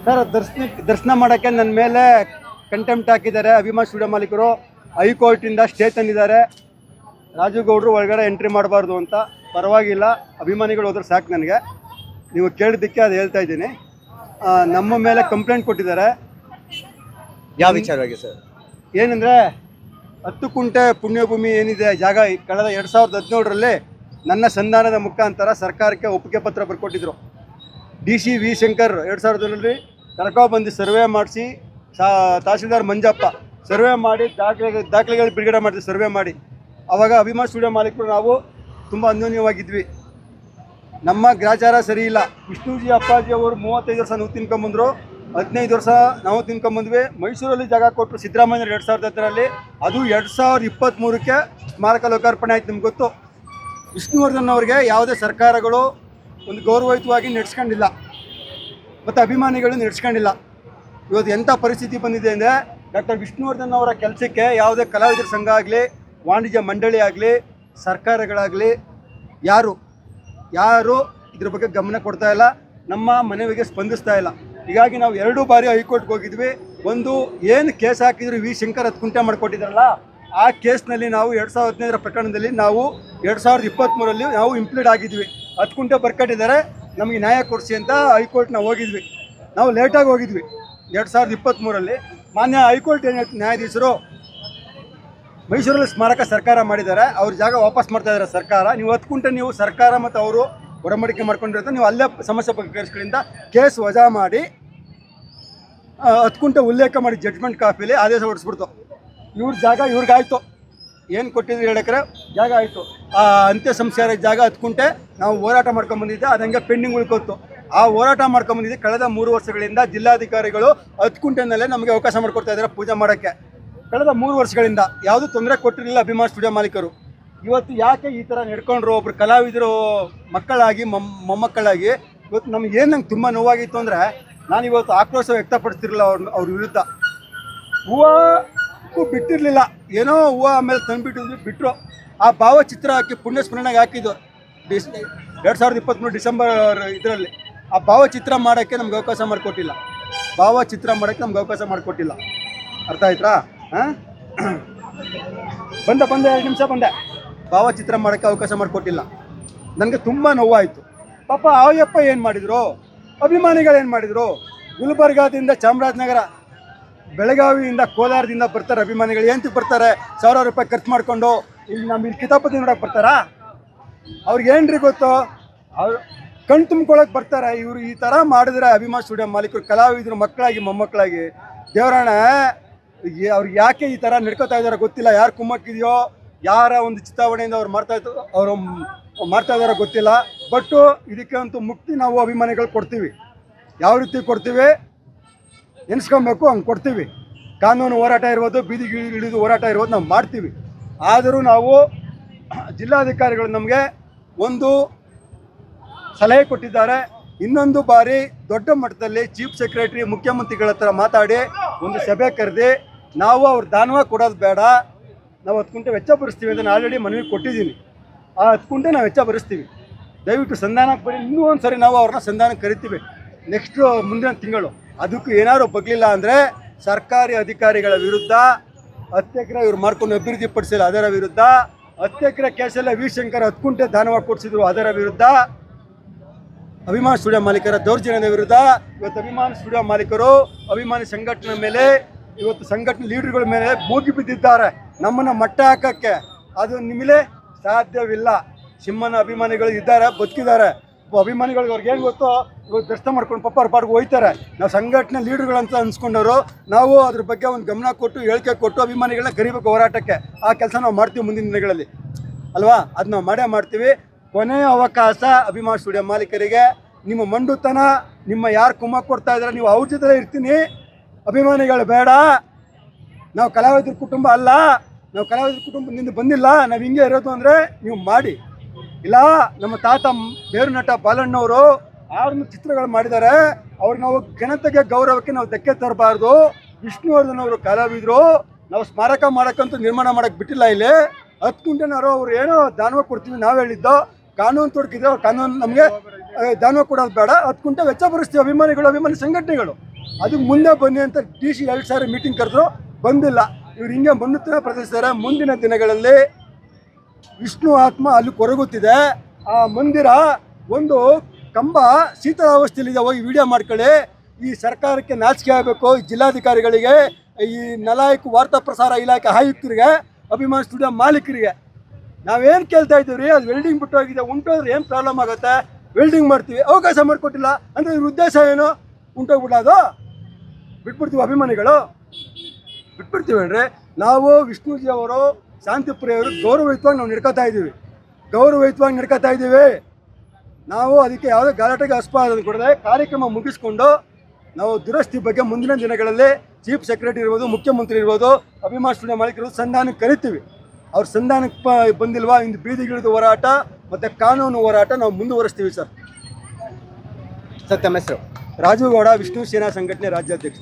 Sir ದರ್ಶನ ಮಾಡೋಕ್ಕೆ ನನ್ನ ಮೇಲೆ ಕಂಟೆಂಪ್ಟ್ ಹಾಕಿದ್ದಾರೆ ಅಭಿಮಾನ್ ಸ್ಟುಡಿಯೋ ಮಾಲೀಕರು. ಹೈಕೋರ್ಟಿಂದ ಸ್ಟೇ ತಂದಿದ್ದಾರೆ. ರಾಜು ಗೌಡ್ರು ಒಳಗಡೆ ಎಂಟ್ರಿ ಮಾಡಬಾರ್ದು ಅಂತ. ಪರವಾಗಿಲ್ಲ, ಅಭಿಮಾನಿಗಳು ಹೋದ್ರೆ ಸಾಕು ನನಗೆ. ನೀವು ಕೇಳಿದ್ದಕ್ಕೆ ಅದು ಹೇಳ್ತಾ ಇದ್ದೀನಿ. ನಮ್ಮ ಮೇಲೆ ಕಂಪ್ಲೇಂಟ್ ಕೊಟ್ಟಿದ್ದಾರೆ. ಯಾವ ವಿಚಾರವಾಗಿ ಸರ್? ಏನಂದರೆ 10 ಕುಂಟೆ ಪುಣ್ಯಭೂಮಿ ಏನಿದೆ ಜಾಗ, ಕಳೆದ 2017ರಲ್ಲಿ ನನ್ನ ಸಂಧಾನದ ಮುಖಾಂತರ ಸರ್ಕಾರಕ್ಕೆ ಒಪ್ಪಿಗೆ ಪತ್ರ ಬರ್ಕೊಟ್ಟಿದ್ರು. DC ವಿ ಶಂಕರ್ 2000ರಲ್ಲಿ ಕರ್ಕೊಬಂದು ಸರ್ವೆ ಮಾಡಿಸಿ, ತಹಸೀಲ್ದಾರ್ ಮಂಜಪ್ಪ ಸರ್ವೆ ಮಾಡಿ ದಾಖಲೆಗಳು ಬಿಡುಗಡೆ ಮಾಡಿದ್ವಿ. ಸರ್ವೆ ಮಾಡಿ ಆವಾಗ ಅಭಿಮಾನ್ ಸ್ಟುಡಿಯೋ ಮಾಲೀಕರು ನಾವು ತುಂಬ ಅನ್ಯೋನ್ಯವಾಗಿದ್ವಿ. ನಮ್ಮ ಗ್ರಾಚಾರ ಸರಿ ಇಲ್ಲ. ವಿಷ್ಣುಜಿ ಅಪ್ಪಾಜಿ ಅವರು 35 ವರ್ಷ ನಾವು ತಿನ್ಕೊಂಬಂದರು, 15 ವರ್ಷ ನಾವು ತಿನ್ಕೊಂಬಂದ್ವಿ. ಮೈಸೂರಲ್ಲಿ ಜಾಗ ಕೊಟ್ಟರು ಸಿದ್ದರಾಮಯ್ಯ 2010ರಲ್ಲಿ. ಅದು 2023ಕ್ಕೆ ಸ್ಮಾರಕ ಲೋಕಾರ್ಪಣೆ ಆಯ್ತು. ನಿಮ್ಗೆ ಗೊತ್ತು, ವಿಷ್ಣುವರ್ಧನ್ ಅವ್ರಿಗೆ ಯಾವುದೇ ಸರ್ಕಾರಗಳು ಒಂದು ಗೌರವಯುತವಾಗಿ ನಡೆಸ್ಕೊಂಡಿಲ್ಲ ಮತ್ತು ಅಭಿಮಾನಿಗಳು ನಡೆಸ್ಕೊಂಡಿಲ್ಲ. ಇವತ್ತು ಎಂಥ ಪರಿಸ್ಥಿತಿ ಬಂದಿದೆ ಅಂದರೆ, ಡಾಕ್ಟರ್ ವಿಷ್ಣುವರ್ಧನ್ ಅವರ ಕೆಲಸಕ್ಕೆ ಯಾವುದೇ ಕಲಾವಿದರ ಸಂಘ ಆಗಲಿ, ವಾಣಿಜ್ಯ ಮಂಡಳಿ ಆಗಲಿ, ಸರ್ಕಾರಗಳಾಗಲಿ ಯಾರು ಇದ್ರ ಬಗ್ಗೆ ಗಮನ ಕೊಡ್ತಾ ಇಲ್ಲ. ನಮ್ಮ ಮನವಿಗೆ ಸ್ಪಂದಿಸ್ತಾ ಇಲ್ಲ. ಹೀಗಾಗಿ ನಾವು 2 ಬಾರಿ ಹೈಕೋರ್ಟ್ಗೆ ಹೋಗಿದ್ವಿ. ಒಂದು ಏನು ಕೇಸ್ ಹಾಕಿದ್ರು ವಿ ಶಂಕರ್ 10 ಕುಂಟೆ ಮಾಡಿಕೊಟ್ಟಿದ್ರಲ್ಲ, ಆ ಕೇಸ್ನಲ್ಲಿ ನಾವು 2015ರ ಪ್ರಕರಣದಲ್ಲಿ ನಾವು 2023ರಲ್ಲಿ ನಾವು ಇಂಪ್ಲೀಡ್ ಆಗಿದ್ವಿ. 10 ಕುಂಟೆ ಬರ್ಕಟ್ಟಿದ್ದಾರೆ, ನಮಗೆ ನ್ಯಾಯ ಕೊಡಿಸಿ ಅಂತ ಹೈಕೋರ್ಟ್ ನಾವು ಹೋಗಿದ್ವಿ. ನಾವು ಲೇಟಾಗಿ ಹೋಗಿದ್ವಿ 2023ರಲ್ಲಿ. ಮಾನ್ಯ ಹೈಕೋರ್ಟ್ ಏನು ನ್ಯಾಯಾಧೀಶರು ಮೈಸೂರಲ್ಲಿ ಸ್ಮಾರಕ ಸರ್ಕಾರ ಮಾಡಿದ್ದಾರೆ, ಅವ್ರ ಜಾಗ ವಾಪಸ್ ಮಾಡ್ತಾ ಇದ್ದಾರೆ ಸರ್ಕಾರ. ನೀವು 10 ಕುಂಟೆ ನೀವು ಸರ್ಕಾರ ಮತ್ತು ಅವರು ಒಡಂಬಡಿಕೆ ಮಾಡ್ಕೊಂಡಿರುತ್ತೆ, ನೀವು ಅಲ್ಲೇ ಸಮಸ್ಯೆ ಬಗೆಹರಿಸ್ಗಳಿಂದ ಕೇಸ್ ವಜಾ ಮಾಡಿ 10 ಕುಂಟೆ ಉಲ್ಲೇಖ ಮಾಡಿ ಜಡ್ಜ್ಮೆಂಟ್ ಕಾಪಿಲಿ ಆದೇಶ ಹೊಡಿಸ್ಬಿಡ್ತು. ಇವ್ರ ಜಾಗ ಇವ್ರಿಗಾಯ್ತು. ಏನು ಕೊಟ್ಟಿದ್ರು 2 ಎಕರೆ ಜಾಗ ಆಯಿತು. ಆ ಅಂತ್ಯ ಸಂಸ್ಕಾರ ಜಾಗ 10 ಕುಂಟೆ ನಾವು ಹೋರಾಟ ಮಾಡ್ಕೊಂಬಂದಿದ್ದೆ, ಅದು ಹಂಗೆ ಪೆಂಡಿಂಗ್ ಉಳ್ಕೊತ್ತು. ಆ ಹೋರಾಟ ಮಾಡ್ಕೊಂಬಂದಿದ್ದೆ ಕಳೆದ 3 ವರ್ಷಗಳಿಂದ. ಜಿಲ್ಲಾಧಿಕಾರಿಗಳು 10 ಕುಂಟೆನಲ್ಲೇ ನಮಗೆ ಅವಕಾಶ ಮಾಡಿಕೊಡ್ತಾ ಇದ್ದಾರೆ ಪೂಜೆ ಮಾಡೋಕ್ಕೆ. ಕಳೆದ 3 ವರ್ಷಗಳಿಂದ ಯಾವುದೂ ತೊಂದರೆ ಕೊಟ್ಟಿರಲಿಲ್ಲ ಅಭಿಮಾನ್ ಸ್ಟುಡಿಯೋ ಮಾಲೀಕರು. ಇವತ್ತು ಯಾಕೆ ಈ ಥರ ನಡ್ಕೊಂಡ್ರು? ಒಬ್ರು ಕಲಾವಿದರು ಮಕ್ಕಳಾಗಿ ಮೊಮ್ಮಕ್ಕಳಾಗಿ ಇವತ್ತು ನಮಗೇನು ನಂಗೆ ತುಂಬ ನೋವಾಗಿತ್ತು ಅಂದರೆ, ನಾನು ಇವತ್ತು ಆಕ್ರೋಶ ವ್ಯಕ್ತಪಡಿಸ್ತಿರಲಿಲ್ಲ ಅವ್ರ ವಿರುದ್ಧ. ಹೂವು ಬಿಟ್ಟಿರಲಿಲ್ಲ, ಏನೋ ಹೂವು ಆಮೇಲೆ ತಂದುಬಿಟ್ಟಿದ್ವಿ, ಬಿಟ್ಟರು. ಆ ಭಾವಚಿತ್ರ ಹಾಕಿ ಪುಣ್ಯಸ್ಮರಣೆಗೆ ಹಾಕಿದ್ದು 2023 ಡಿಸೆಂಬರ್ ಇದರಲ್ಲಿ. ಆ ಭಾವಚಿತ್ರ ಮಾಡೋಕ್ಕೆ ನಮ್ಗೆ ಅವಕಾಶ ಮಾಡಿಕೊಟ್ಟಿಲ್ಲ. ಅವಕಾಶ ಮಾಡಿಕೊಟ್ಟಿಲ್ಲ. ಅರ್ಥ ಆಯ್ತಾ? ಹಾಂ, ಬಂದೆ 2 ನಿಮಿಷ ಬಂದೆ. ಭಾವಚಿತ್ರ ಮಾಡೋಕ್ಕೆ ಅವಕಾಶ ಮಾಡಿಕೊಟ್ಟಿಲ್ಲ. ನನಗೆ ತುಂಬ ನೋವಾಯಿತು. ಪಾಪ ಆಯಪ್ಪ ಏನು ಮಾಡಿದರು, ಅಭಿಮಾನಿಗಳೇನು ಮಾಡಿದರು? ಗುಲ್ಬರ್ಗಾದಿಂದ ಚಾಮರಾಜನಗರ, ಬೆಳಗಾವಿಯಿಂದ, ಕೋಲಾರದಿಂದ ಬರ್ತಾರೆ ಅಭಿಮಾನಿಗಳು. ಏನಂತಕ್ಕೆ ಬರ್ತಾರೆ? 1000 ರೂಪಾಯಿ ಖರ್ಚು ಮಾಡಿಕೊಂಡು ಇಲ್ಲಿ ಕಿತಾಪತಿ ನೋಡೋಕೆ ಬರ್ತಾರಾ? ಅವ್ರಿಗೇನ್ರಿ ಗೊತ್ತು? ಅವ್ರು ಕಣ್ ತುಂಬ್ಕೊಳಕ್ಕೆ ಬರ್ತಾರೆ. ಇವರು ಈ ಥರ ಮಾಡಿದ್ರೆ ಅಭಿಮಾನ್ ಸ್ಟುಡಿಯೋ ಮಾಲೀಕರು ಕಲಾವಿದರು ಮಕ್ಕಳಾಗಿ ಮೊಮ್ಮಕ್ಕಳಾಗಿ, ದೇವರಾಣ ಅವ್ರಿಗೆ ಯಾಕೆ ಈ ಥರ ನಡ್ಕೋತಾ ಇದ್ದಾರೋ ಗೊತ್ತಿಲ್ಲ. ಯಾರು ಕುಮ್ಮಕ್ಕಿದೆಯೋ, ಯಾರ ಒಂದು ಚಿತ್ತಾವಣೆಯಿಂದ ಅವ್ರು ಮಾಡ್ತಾ ಇದ್ದಾರೋ ಗೊತ್ತಿಲ್ಲ. ಬಟ್ಟು ಇದಕ್ಕೆ ಅಂತೂ ಮುಕ್ತಿ ನಾವು ಅಭಿಮಾನಿಗಳು ಕೊಡ್ತೀವಿ. ಯಾವ ರೀತಿ ಕೊಡ್ತೀವಿ ಎನ್ಸ್ಕೊಬೇಕು, ಹಂಗೆ ಕೊಡ್ತೀವಿ. ಕಾನೂನು ಹೋರಾಟ ಇರ್ಬೋದು, ಬೀದಿಗೆ ಇಳಿದು ಹೋರಾಟ ಇರ್ಬೋದು, ನಾವು ಮಾಡ್ತೀವಿ. ಆದರೂ ನಾವು ಜಿಲ್ಲಾಧಿಕಾರಿಗಳು ನಮಗೆ ಒಂದು ಸಲಹೆ ಕೊಟ್ಟಿದ್ದಾರೆ. ಇನ್ನೊಂದು ಬಾರಿ ದೊಡ್ಡ ಮಟ್ಟದಲ್ಲಿ ಚೀಫ್ ಸೆಕ್ರೆಟರಿ ಮುಖ್ಯಮಂತ್ರಿಗಳ ಹತ್ರ ಮಾತಾಡಿ ಒಂದು ಸಭೆ ಕರೆದಿ, ನಾವು ಅವ್ರು ದಾನವಾಗಿ ಕೊಡೋದು ಬೇಡ, ನಾವು 10 ಕುಂಟೆ ವೆಚ್ಚ ಭರಿಸ್ತೀವಿ ಅಂತ ನಾನು ಆಲ್ರೆಡಿ ಮನವಿ ಕೊಟ್ಟಿದ್ದೀನಿ. ಆ 10 ಕುಂಟೆ ನಾವು ವೆಚ್ಚ ಭರಿಸ್ತೀವಿ. ದಯವಿಟ್ಟು ಸಂಧಾನಕ್ಕೆ ಬರೀ. ಇನ್ನೂ ಒಂದು ಸರಿ ನಾವು ಅವ್ರನ್ನ ಸಂಧಾನಕ್ಕೆ ಕರಿತೀವಿ ನೆಕ್ಸ್ಟು ಮುಂದಿನ ತಿಂಗಳು. ಅದಕ್ಕೂ ಏನಾದ್ರು ಬಗ್ಲಿಲ್ಲ ಅಂದರೆ ಸರ್ಕಾರಿ ಅಧಿಕಾರಿಗಳ ವಿರುದ್ಧ, 10 ಎಕರೆ ಇವ್ರು ಮಾಡ್ಕೊಂಡು ಅಭಿವೃದ್ಧಿ ಪಡಿಸಿಲ್ಲ ಅದರ ವಿರುದ್ಧ, 10 ಎಕರೆ ಕೇಸಲ್ಲ ವಿ ಶಂಕರ್ 10 ಕುಂಟೆ ದಾನವಾಗಿ ಕೊಡಿಸಿದ್ರು ಅದರ ವಿರುದ್ಧ, ಅಭಿಮಾನ್ ಸ್ಟುಡಿಯೋ ಮಾಲೀಕರ ದೌರ್ಜನ್ಯದ ವಿರುದ್ಧ ಇವತ್ತು ಅಭಿಮಾನ್ ಸ್ಟುಡಿಯೋ ಮಾಲೀಕರು ಅಭಿಮಾನಿ ಸಂಘಟನೆ ಮೇಲೆ, ಇವತ್ತು ಸಂಘಟನೆ ಲೀಡರ್ಗಳ ಮೇಲೆ ಮೂಗಿ ಬಿದ್ದಿದ್ದಾರೆ ನಮ್ಮನ್ನು ಮಟ್ಟ ಹಾಕೋಕ್ಕೆ. ಅದು ನಿಮ್ಮಲೇ ಸಾಧ್ಯವಿಲ್ಲ. ಸಿಂಹನ ಅಭಿಮಾನಿಗಳು ಇದ್ದಾರೆ, ಬದುಕಿದ್ದಾರೆ. ಅಭಿಮಾನಿಗಳಿಗೆ ಅವ್ರಿಗೆ ಏನು ಗೊತ್ತೋ, ಇವತ್ತು ದರ್ಶನ ಮಾಡ್ಕೊಂಡು ಪಾಪ ಅವ್ರ ಪಾರ್ಗೆ ಹೋಯ್ತಾರೆ. ನಾವು ಸಂಘಟನೆ ಲೀಡರ್ಗಳಂತ ಅನ್ಸ್ಕೊಂಡವರು. ನಾವು ಅದ್ರ ಬಗ್ಗೆ ಒಂದು ಗಮನ ಕೊಟ್ಟು ಹೇಳಿಕೆ ಕೊಟ್ಟು ಅಭಿಮಾನಿಗಳನ್ನ ಕರಿಬೇಕು ಹೋರಾಟಕ್ಕೆ. ಆ ಕೆಲಸ ನಾವು ಮಾಡ್ತೀವಿ ಮುಂದಿನ ದಿನಗಳಲ್ಲಿ ಅಲ್ವಾ? ಅದು ನಾವು ಮಾಡೇ ಮಾಡ್ತೀವಿ. ಕೊನೆಯ ಅವಕಾಶ ಅಭಿಮಾನ್ ಸ್ಟುಡಿಯೋ ಮಾಲೀಕರಿಗೆ. ನಿಮ್ಮ ಮಂಡುತನ, ನಿಮ್ಮ ಯಾರು ಕುಮ್ಮಕ್ಕೆ ಕೊಡ್ತಾ ಇದ್ದಾರೆ, ನೀವು ಅವ್ರ ಜೊತೆ ಇರ್ತೀನಿ. ಅಭಿಮಾನಿಗಳು ಬೇಡ. ನಾವು ಕಲಾವಿದರ ಕುಟುಂಬ ಅಲ್ಲ, ನಾವು ಕಲಾವಿದರ ಕುಟುಂಬದಿಂದ ಬಂದಿಲ್ಲ. ನಾವು ಹಿಂಗೆ ಇರೋದು ಅಂದರೆ ನೀವು ಮಾಡಿ. ಇಲ್ಲ, ನಮ್ಮ ತಾತ ಬೇರು ನಟ ಬಾಲಣ್ಣವರು 6 ಚಿತ್ರಗಳು ಮಾಡಿದ್ದಾರೆ. ಅವ್ರಿಗೆ ನಾವು ಘನತೆಗೆ ಗೌರವಕ್ಕೆ ನಾವು ಧಕ್ಕೆ ತರಬಾರ್ದು. ವಿಷ್ಣುವರ್ಧನ್ ಅವರು ಕಲಾವಿದರು. ನಾವು ಸ್ಮಾರಕ ಮಾಡೋಕ್ಕಂತೂ ನಿರ್ಮಾಣ ಮಾಡೋಕ್ಕೆ ಬಿಟ್ಟಿಲ್ಲ. ಇಲ್ಲಿ 10 ಕುಂಟೆನಾರು ಅವ್ರು ಏನೋ ದಾನವಾಗಿ ಕೊಡ್ತೀವಿ ನಾವು ಹೇಳಿದ್ದು. ಕಾನೂನು ತೊಡಕಿದ್ರೆ ಕಾನೂನು ನಮಗೆ ದಾನ ಕೊಡೋದು ಬೇಡ. 10 ಕುಂಟೆ ವೆಚ್ಚ ಭರಿಸ್ತೀವಿ ಅಭಿಮಾನಿಗಳು, ಅಭಿಮಾನಿ ಸಂಘಟನೆಗಳು. ಅದಕ್ಕೆ ಮುಂದೆ ಬನ್ನಿ ಅಂತ DC 2,000 ಮೀಟಿಂಗ್ ಕರೆದ್ರು, ಬಂದಿಲ್ಲ. ಇವ್ರು ಹಿಂಗೆ ಮಣ್ಣುತ್ತನೆ ಪ್ರದರ್ಶಿಸ್ತಾರೆ. ಮುಂದಿನ ದಿನಗಳಲ್ಲಿ ವಿಷ್ಣು ಆತ್ಮ ಅಲ್ಲಿ ಕೊರಗುತ್ತಿದೆ. ಆ ಮಂದಿರ ಒಂದು ಕಂಬ ಶೀತಲಾವಸ್ಥೆಯಲ್ಲಿದೆ, ಹೋಗಿ ವಿಡಿಯೋ ಮಾಡ್ಕೊಳ್ಳಿ. ಈ ಸರ್ಕಾರಕ್ಕೆ ನಾಚಿಕೆ ಆಗಬೇಕು. ಈ ಜಿಲ್ಲಾಧಿಕಾರಿಗಳಿಗೆ, ಈ ನಲಾಯಕ್ ವಾರ್ತಾ ಪ್ರಸಾರ ಇಲಾಖೆ ಆಯುಕ್ತರಿಗೆ, ಅಭಿಮಾನ್ ಸ್ಟುಡಿಯೋ ಮಾಲೀಕರಿಗೆ ನಾವೇನು ಕೇಳ್ತಾ ಇದ್ದೀವಿ, ಅದು ವೆಲ್ಡಿಂಗ್ ಬಿಟ್ಟು ಹೋಗಿದೆ, ಉಂಟೋದ್ರೆ ಏನು ಪ್ರಾಬ್ಲಮ್ ಆಗುತ್ತೆ? ವೆಲ್ಡಿಂಗ್ ಮಾಡ್ತೀವಿ, ಅವಕಾಶ ಮಾಡಿಕೊಟ್ಟಿಲ್ಲ ಅಂದರೆ ಇದ್ರ ಉದ್ದೇಶ ಏನು? ಉಂಟೋಗ್ಬಿಡೋದು, ಅದು ಬಿಟ್ಬಿಡ್ತೀವಿ. ಅಭಿಮಾನಿಗಳು ಬಿಟ್ಬಿಡ್ತೀವೇನ್ರಿ? ನಾವು ವಿಷ್ಣುಜಿ ಅವರು ಶಾಂತಿಪ್ರಿಯವರು ಗೌರವಯುತವಾಗಿ ನಾವು ನಡ್ಕೋತಾ ಇದ್ದೀವಿ. ನಾವು ಅದಕ್ಕೆ ಯಾವುದೇ ಗಲಾಟೆಗೆ ಆಸ್ಪದ ಕೊಡದೆ ಕಾರ್ಯಕ್ರಮ ಮುಗಿಸ್ಕೊಂಡು ನಾವು ದುರಸ್ತಿ ಬಗ್ಗೆ ಮುಂದಿನ ದಿನಗಳಲ್ಲಿ ಚೀಫ್ ಸೆಕ್ರೆಟರಿ ಇರ್ಬೋದು, ಮುಖ್ಯಮಂತ್ರಿ ಇರ್ಬೋದು, ಅಭಿಮಾನ್ ಸ್ಟುಡಿಯೋ ಮಾಲೀಕರು ಸಂಧಾನಕ್ಕೆ ಕರಿತೀವಿ. ಅವ್ರು ಸಂಧಾನಕ್ಕೆ ಬಂದಿಲ್ವಾ, ಇಂದು ಬೀದಿಗಿಳಿದು ಹೋರಾಟ ಮತ್ತು ಕಾನೂನು ಹೋರಾಟ ನಾವು ಮುಂದುವರಿಸ್ತೀವಿ ಸರ್. ಸರ್ ತಮ್ಮ ಹೆಸರು? ರಾಜು ಗೌಡ, ವಿಷ್ಣು ಸೇನಾ ಸಂಘಟನೆ ರಾಜ್ಯಾಧ್ಯಕ್ಷ.